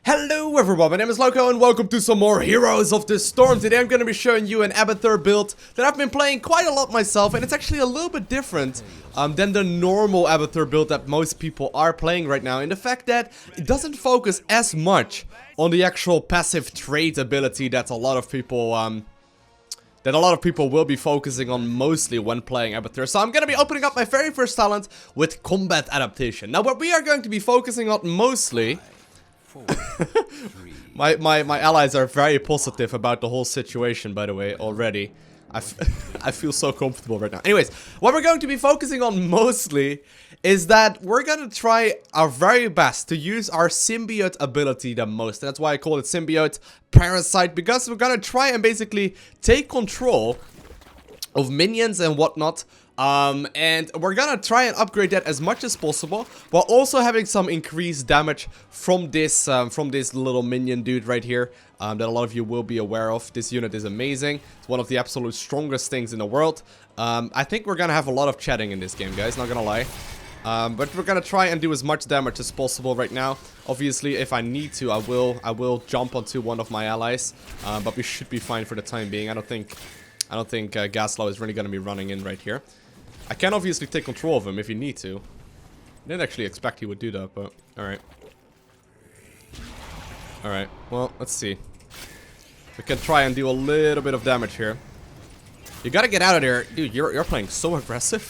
Hello everyone, my name is Loko and welcome to some more Heroes of the Storm. Today I'm going to be showing you an Abathur build that I've been playing quite a lot myself, and it's actually a little bit different than the normal Abathur build that most people are playing right now, in the fact that it doesn't focus as much on the actual passive trait ability that a lot of people will be focusing on mostly when playing Abathur. So I'm going to be opening up my very first talent with combat adaptation. Now what we are going to be focusing on mostly... my allies are very positive about the whole situation, by the way, already. I feel so comfortable right now. Anyways, what we're going to be focusing on mostly is that we're going to try our very best to use our symbiote ability the most. That's why I call it Symbiote Parasite, because we're going to try and basically take control of minions and whatnot. And we're gonna try and upgrade that as much as possible, while also having some increased damage from this little minion dude right here, that a lot of you will be aware of. This unit is amazing. It's one of the absolute strongest things in the world. I think we're gonna have a lot of chatting in this game, guys, not gonna lie. But we're gonna try and do as much damage as possible right now. Obviously, if I need to, I will jump onto one of my allies, but we should be fine for the time being. I don't think Gaslow is really gonna be running in right here. I can obviously take control of him if you need to. I didn't actually expect he would do that, but alright. Alright, well, let's see. We can try and do a little bit of damage here. You gotta get out of there. Dude, you're playing so aggressive.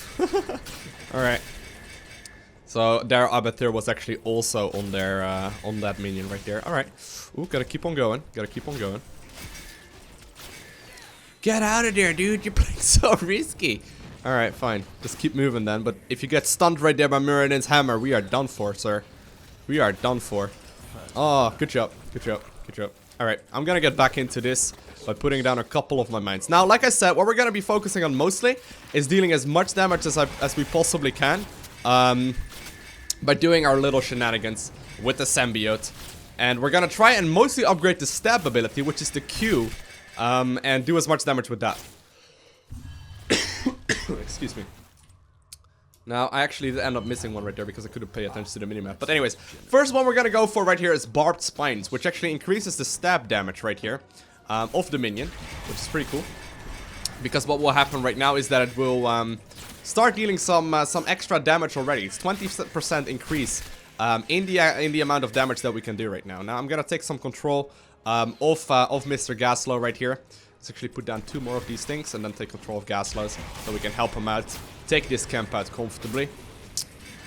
Alright. So, their Abathur was actually also on their, on that minion right there. Alright. Ooh, gotta keep on going. Gotta keep on going. Get out of there, dude. You're playing so risky. Alright, fine. Just keep moving then. But if you get stunned right there by Muradin's hammer, we are done for, sir. We are done for. Oh, good job. Good job. Good job. Alright, I'm gonna get back into this by putting down a couple of my mines. Now, like I said, what we're gonna be focusing on mostly is dealing as much damage as we possibly can. By doing our little shenanigans with the symbiote. And we're gonna try and mostly upgrade the stab ability, which is the Q. And do as much damage with that. Excuse me. Now, I actually did end up missing one right there because I couldn't pay attention to the minimap. But anyways, first one we're gonna go for right here is Barbed Spines, which actually increases the stab damage right here of the minion, which is pretty cool. Because what will happen right now is that it will start dealing some extra damage already. It's 20% increase in the amount of damage that we can do right now. Now, I'm gonna take some control of Mr. Gaslow right here. Let's actually put down 2 more of these things and then take control of Gaslow's so we can help him out, take this camp out comfortably.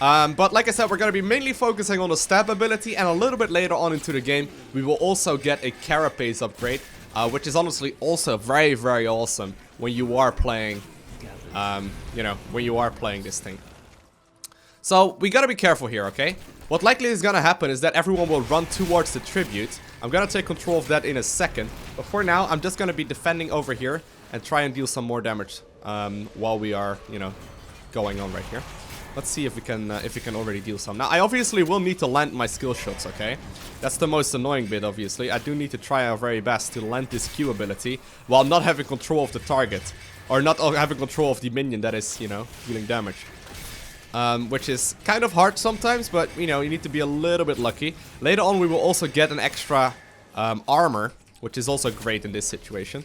But like I said, we're going to be mainly focusing on the stab ability, and a little bit later on into the game, we will also get a carapace upgrade, which is honestly also very, very awesome when you are playing, when you are playing this thing. So, we gotta be careful here, okay? What likely is gonna happen is that everyone will run towards the tribute. I'm gonna take control of that in a second. But for now, I'm just gonna be defending over here and try and deal some more damage while we are, going on right here. Let's see if we can already deal some. Now, I obviously will need to land my skill shots, okay? That's the most annoying bit, obviously. I do need to try our very best to land this Q ability while not having control of the target. Or not having control of the minion that is, dealing damage. Which is kind of hard sometimes, but, you need to be a little bit lucky. Later on, we will also get an extra armor, which is also great in this situation.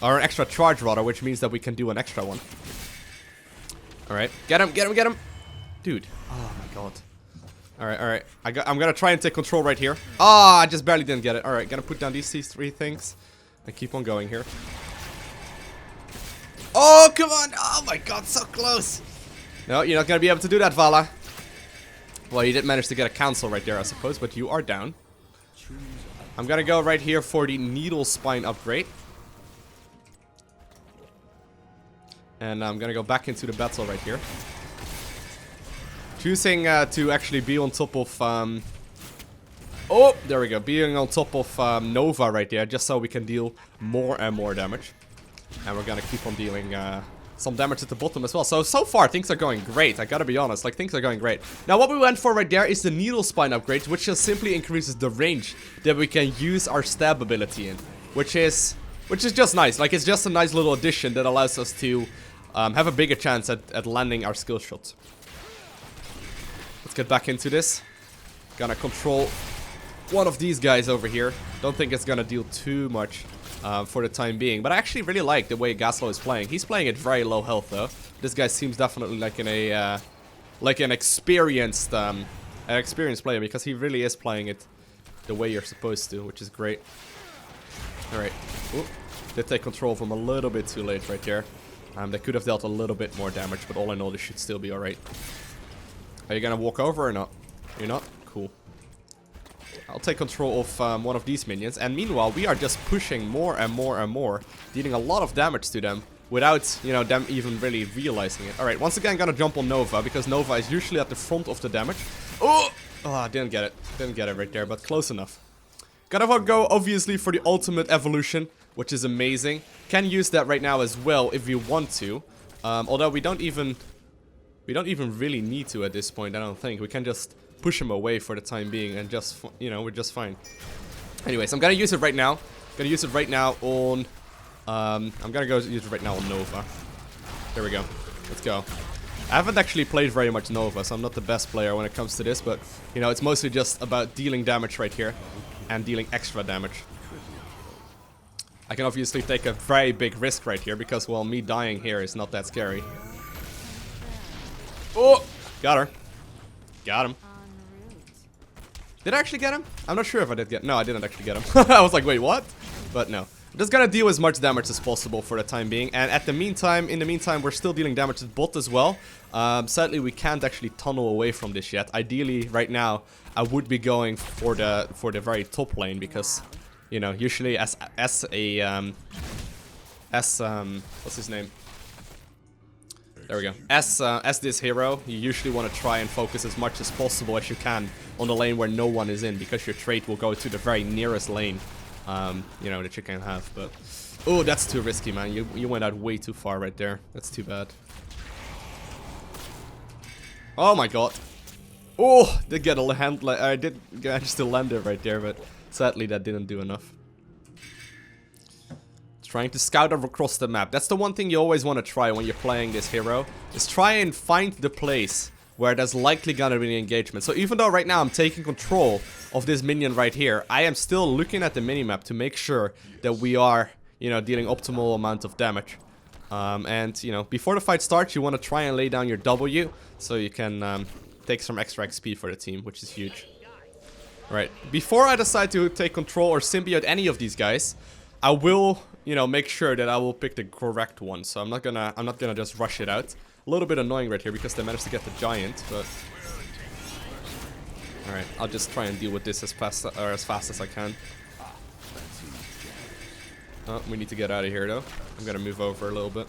Or an extra charge, rather, which means that we can do an extra one. Alright, get him, get him, get him! Dude, oh my god. Alright, alright, I'm gonna try and take control right here. Ah, I just barely didn't get it. Alright, gonna put down these 3 things and keep on going here. Oh, come on! Oh my god, so close! No, you're not gonna be able to do that, Vala. Well, you did manage to get a cancel right there, I suppose, but you are down. I'm gonna go right here for the Needlespine upgrade. And I'm gonna go back into the battle right here. Choosing to actually be on top of... Oh, there we go. Being on top of Nova right there, just so we can deal more and more damage. And we're gonna keep on dealing... some damage at the bottom as well. So far, things are going great. I gotta be honest. Like, things are going great. Now, what we went for right there is the Needlespine upgrade, which just simply increases the range that we can use our stab ability in. Which is just nice. Like, it's just a nice little addition that allows us to have a bigger chance at landing our skill shots. Let's get back into this. Gonna control one of these guys over here. Don't think it's gonna deal too much for the time being. But I actually really like the way Gaslow is playing. He's playing at very low health though. This guy seems definitely like in a like an experienced player, because he really is playing it the way you're supposed to, which is great. Alright. Did take control of him a little bit too late right there. They could have dealt a little bit more damage, but all in all, this should still be alright. Are you gonna walk over or not? You're not? Cool. I'll take control of one of these minions, and meanwhile, we are just pushing more and more and more, dealing a lot of damage to them, without, you know, them even really realizing it. Alright, once again, gonna jump on Nova, because Nova is usually at the front of the damage. Oh! Oh, didn't get it. Didn't get it right there, but close enough. Gotta go, obviously, for the ultimate evolution, which is amazing. Can use that right now as well, if we want to. Although we don't even really need to at this point, I don't think. We can just push him away for the time being, and just, you know, we're just fine. Anyways, I'm gonna use it right now. Gonna use it right now on... I'm gonna go use it right now on Nova. There we go. Let's go. I haven't actually played very much Nova, so I'm not the best player when it comes to this, but, you know, it's mostly just about dealing damage right here, and dealing extra damage. I can obviously take a very big risk right here, because, well, me dying here is not that scary. Oh! Got her. Got him. Did I actually get him? I'm not sure if I did get... No, I didn't actually get him. I was like, wait, what? But no. Just gonna deal as much damage as possible for the time being. And in the meantime, we're still dealing damage to bot as well. Sadly, we can't actually tunnel away from this yet. Ideally, right now, I would be going for the very top lane, because, you know, usually as what's his name? There we go. As this hero, you usually want to try and focus as much as possible as you can on the lane where no one is in, because your trait will go to the very nearest lane, you know, that you can have. But oh, that's too risky, man. You went out way too far right there. That's too bad. Oh my god. Oh, did get a hand. I did manage to land it right there, but sadly that didn't do enough. Trying to scout across the map. That's the one thing you always want to try when you're playing this hero, is try and find the place where there's likely gonna be an engagement. So even though right now I'm taking control of this minion right here, I am still looking at the minimap to make sure that we are, you know, dealing optimal amount of damage. And, you know, before the fight starts, you want to try and lay down your W, so you can take some extra XP for the team, which is huge. Right, before I decide to take control or symbiote any of these guys, I will, you know, make sure that I will pick the correct one. So I'm not gonna just rush it out. A little bit annoying right here because they managed to get the giant, but all right, I'll just try and deal with this as fast as I can. Oh, we need to get out of here though. I'm gonna move over a little bit.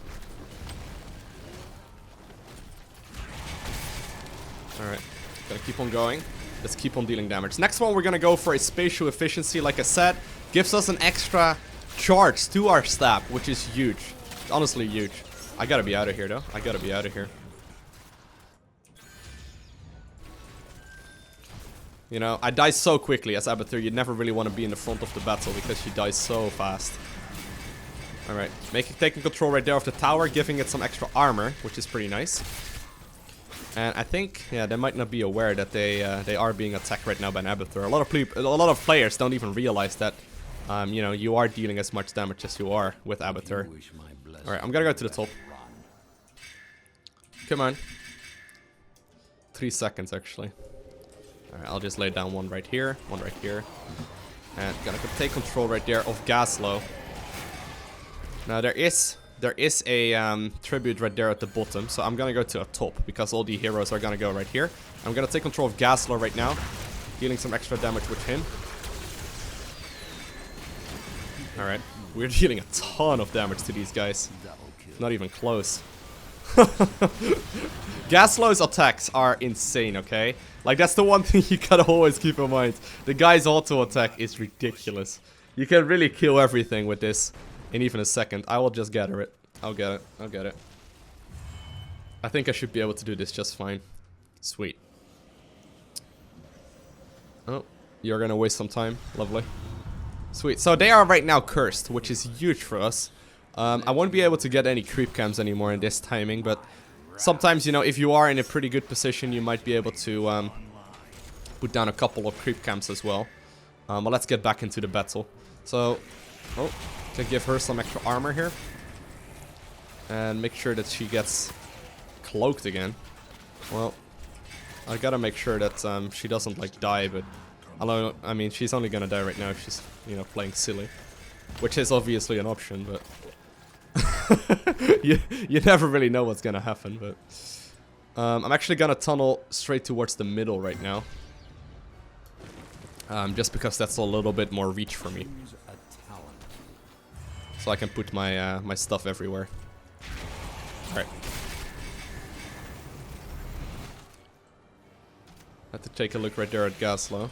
All right, gotta keep on going. Let's keep on dealing damage. Next one we're gonna go for a Spatial Efficiency. Like I said, gives us an extra charge to our stab, which is huge. It's honestly huge. I gotta be out of here though. I gotta be out of here. You know, I die so quickly as Abathur. You never really want to be in the front of the battle because you die so fast. Alright, taking control right there of the tower, giving it some extra armor, which is pretty nice. And I think, yeah, they might not be aware that they are being attacked right now by an Abathur. A lot of players don't even realize that, you know, you are dealing as much damage as you are with Abathur. Alright, I'm gonna go to the top. Come on. 3 seconds, actually. Alright, I'll just lay down one right here, and gonna take control right there of Gaslow. Now there is a tribute right there at the bottom, so I'm gonna go to a top because all the heroes are gonna go right here. I'm gonna take control of Gaslow right now, dealing some extra damage with him. Alright, we're dealing a ton of damage to these guys. Not even close. Gaslow's attacks are insane, okay? Like, that's the one thing you gotta always keep in mind. The guy's auto attack is ridiculous. You can really kill everything with this in even a second. I will just gather it. I'll get it. I'll get it. I think I should be able to do this just fine. Sweet. Oh, you're gonna waste some time. Lovely. Sweet. So they are right now cursed, which is huge for us. I won't be able to get any creep cams anymore in this timing, but sometimes, you know, if you are in a pretty good position, you might be able to put down a couple of creep cams as well. But let's get back into the battle. So, oh, can give her some extra armor here. And make sure that she gets cloaked again. Well, I gotta make sure that she doesn't like die, but I mean, she's only gonna die right now if she's, you know, playing silly. Which is obviously an option, but you never really know what's gonna happen, but I'm actually gonna tunnel straight towards the middle right now. Just because that's a little bit more reach for me. So I can put my my stuff everywhere. Alright. Have to take a look right there at Gaslow.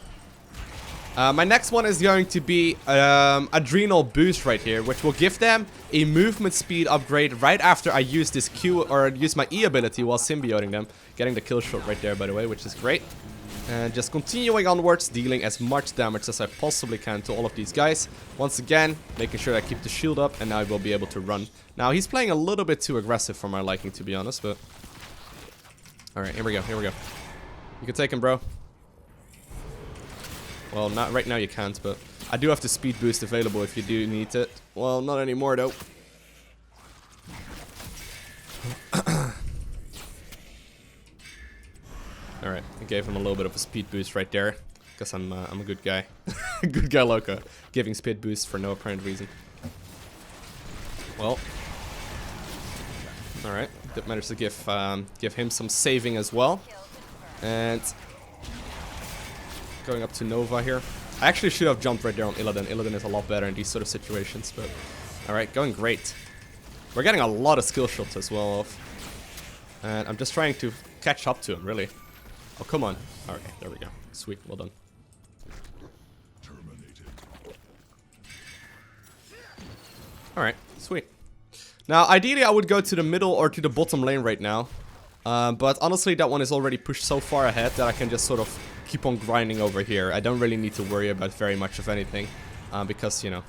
My next one is going to be Adrenal Boost right here, which will give them a movement speed upgrade right after I use this Q, or use my E ability while symbioting them. Getting the kill shot right there, by the way, which is great. And just continuing onwards, dealing as much damage as I possibly can to all of these guys. Once again, making sure I keep the shield up, and now I will be able to run. Now, he's playing a little bit too aggressive for my liking, to be honest, but... Alright, here we go, here we go. You can take him, bro. Well, not right now you can't, but I do have the speed boost available if you do need it. Well, not anymore, though. Alright, I gave him a little bit of a speed boost right there. Because I'm a good guy. Good guy, Lowko. Giving speed boost for no apparent reason. Well. Alright, did manage to give him some saving as well. And... going up to Nova here. I actually should have jumped right there on Illidan. Illidan is a lot better in these sort of situations, but... Alright, going great. We're getting a lot of skill shots as well off. And I'm just trying to catch up to him, really. Oh, come on. Alright, there we go. Sweet, well done. Alright, sweet. Now, ideally I would go to the middle or to the bottom lane right now. But honestly, that one is already pushed so far ahead that I can just sort of keep on grinding over here. I don't really need to worry about very much of anything. Because, you know,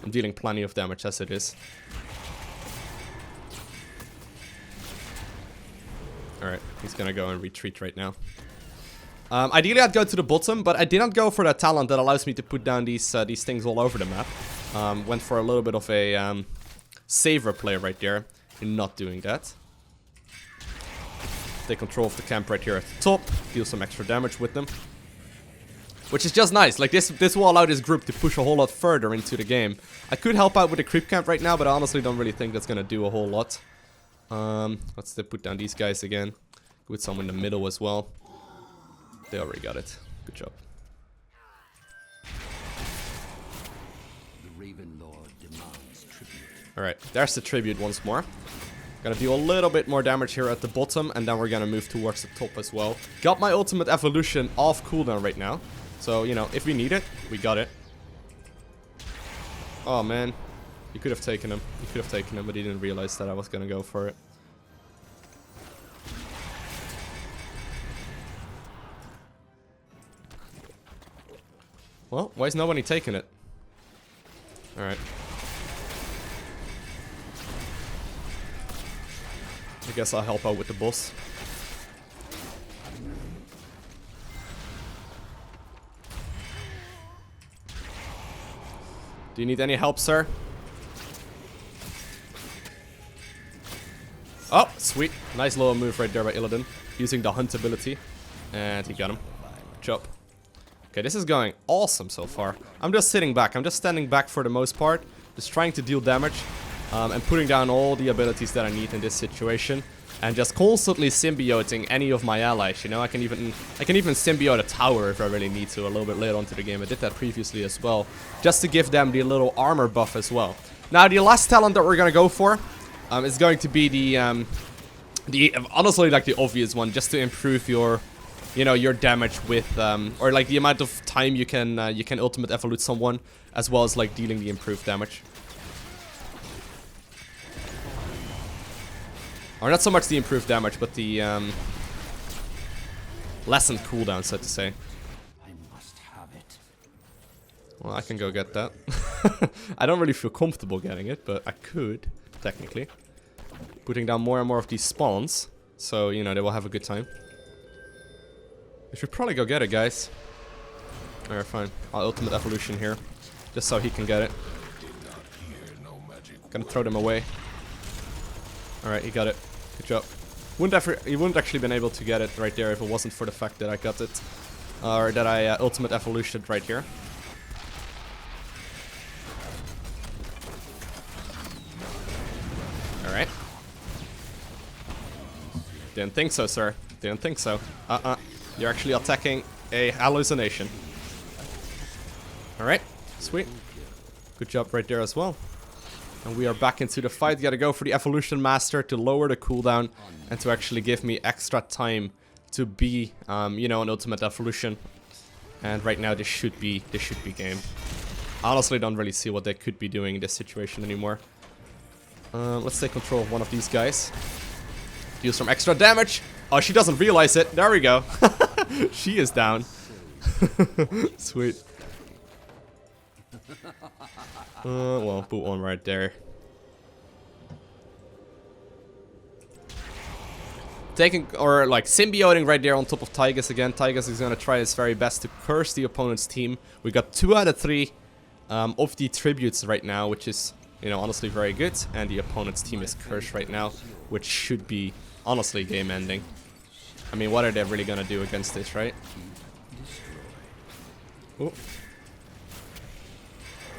I'm dealing plenty of damage as it is. Alright, he's gonna go and retreat right now. Ideally, I'd go to the bottom, but I didn't go for that talent that allows me to put down these things all over the map. Went for a little bit of a saver play right there in not doing that. Take control of the camp right here at the top, deal some extra damage with them. Which is just nice, like this will allow this group to push a whole lot further into the game. I could help out with the creep camp right now, but I honestly don't really think that's gonna do a whole lot. Let's put down these guys again. With some in the middle as well. They already got it. Good job. Alright, there's the tribute once more. Gonna do a little bit more damage here at the bottom, and then we're gonna move towards the top as well. Got my ultimate evolution off cooldown right now. So, you know, if we need it, we got it. Oh man, you could have taken him. You could have taken him, but he didn't realize that I was gonna go for it. Well, why is nobody taking it? Alright. I guess I'll help out with the boss. Do you need any help, sir? Oh, sweet. Nice little move right there by Illidan. Using the hunt ability. And he got him. Good job. Okay, this is going awesome so far. I'm just sitting back. I'm just standing back for the most part. Just trying to deal damage. And putting down all the abilities that I need in this situation. And just constantly symbioting any of my allies, you know? I can even symbiote a tower if I really need to a little bit later onto the game. I did that previously as well. Just to give them the little armor buff as well. Now, the last talent that we're gonna go for is going to be the honestly, like the obvious one, just to improve your, you know, your damage with, or like the amount of time you can ultimate evolute someone, as well as like dealing the improved damage. Or not so much the improved damage, but the lessened cooldown, so to say. I must have it. Well, I can go get that. I don't really feel comfortable getting it, but I could, technically. Putting down more and more of these spawns, so, you know, they will have a good time. We should probably go get it, guys. Alright, fine. I'll ultimate evolution here. Just so he can get it. Gonna throw them away. Alright, he got it. Good job. He wouldn't actually been able to get it right there if it wasn't for the fact that I got it. Or that I ultimate evolutioned right here. Alright. Didn't think so, sir. Didn't think so. You're actually attacking a hallucination. Alright. Sweet. Good job right there as well. And we are back into the fight. Gotta go for the Evolution Master to lower the cooldown and to actually give me extra time to be, you know, an ultimate evolution. And right now this should be game. I honestly don't really see what they could be doing in this situation anymore. Let's take control of one of these guys. Deal some extra damage. Oh, she doesn't realize it. There we go. She is down. Sweet. Well, put one right there. Taking, or like symbioting right there on top of Tygus again. Tygus is gonna try his very best to curse the opponent's team. We got 2 out of 3 of the tributes right now, which is, you know, honestly very good. And the opponent's team is cursed right now, which should be honestly game ending. I mean, what are they really gonna do against this, right? Ooh.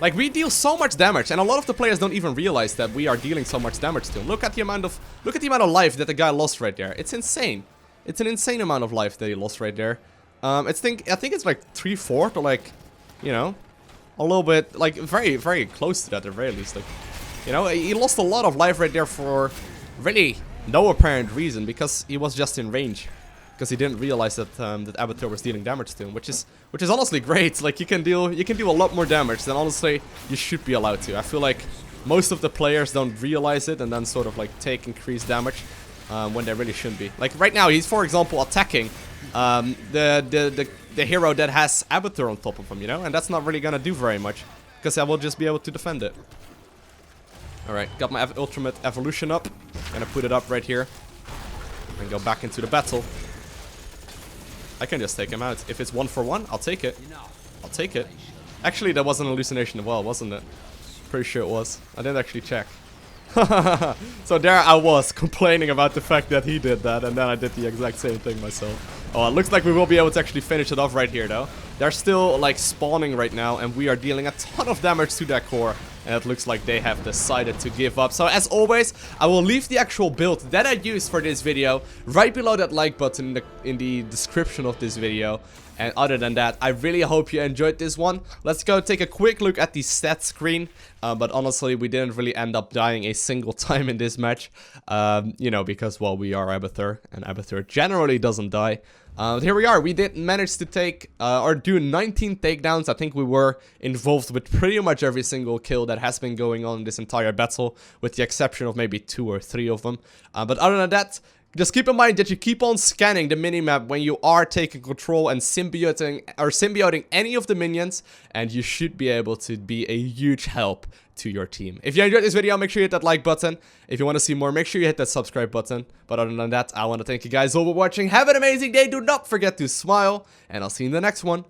Like, we deal so much damage, and a lot of the players don't even realize that we are dealing so much damage to them. Look at the amount of life that the guy lost right there. It's insane. It's an insane amount of life that he lost right there. I think it's like 3/4 or like, you know, a little bit, like very, very close to that at the very least. Like, you know, he lost a lot of life right there for really no apparent reason, because he was just in range. Because he didn't realize that that Abathur was dealing damage to him, which is honestly great. Like, you can do a lot more damage than honestly you should be allowed to. I feel like most of the players don't realize it and then sort of like take increased damage when they really shouldn't be. Like right now, he's for example attacking the hero that has Abathur on top of him, you know, and that's not really gonna do very much because I will just be able to defend it. All right, got my ultimate evolution up. Gonna put it up right here and go back into the battle. I can just take him out. If it's 1-for-1, I'll take it. I'll take it. Actually, that was an hallucination as well, wasn't it? Pretty sure it was. I didn't actually check. So there I was, complaining about the fact that he did that, and then I did the exact same thing myself. Oh, it looks like we will be able to actually finish it off right here, though. They're still, like, spawning right now, and we are dealing a ton of damage to that core. And it looks like they have decided to give up. So as always, I will leave the actual build that I used for this video right below that like button in the description of this video. And other than that, I really hope you enjoyed this one. Let's go take a quick look at the stats screen. But honestly, we didn't really end up dying a single time in this match. You know, because, well, we are Abathur, and Abathur generally doesn't die. Here we are. We did manage to take or do 19 takedowns. I think we were involved with pretty much every single kill that has been going on in this entire battle, with the exception of maybe 2 or 3 of them. But other than that, just keep in mind that you keep on scanning the minimap when you are taking control and symbioting any of the minions, and you should be able to be a huge help to your team. If you enjoyed this video, make sure you hit that like button. If you want to see more, make sure you hit that subscribe button. But other than that, I want to thank you guys all for watching. Have an amazing day. Do not forget to smile, and I'll see you in the next one.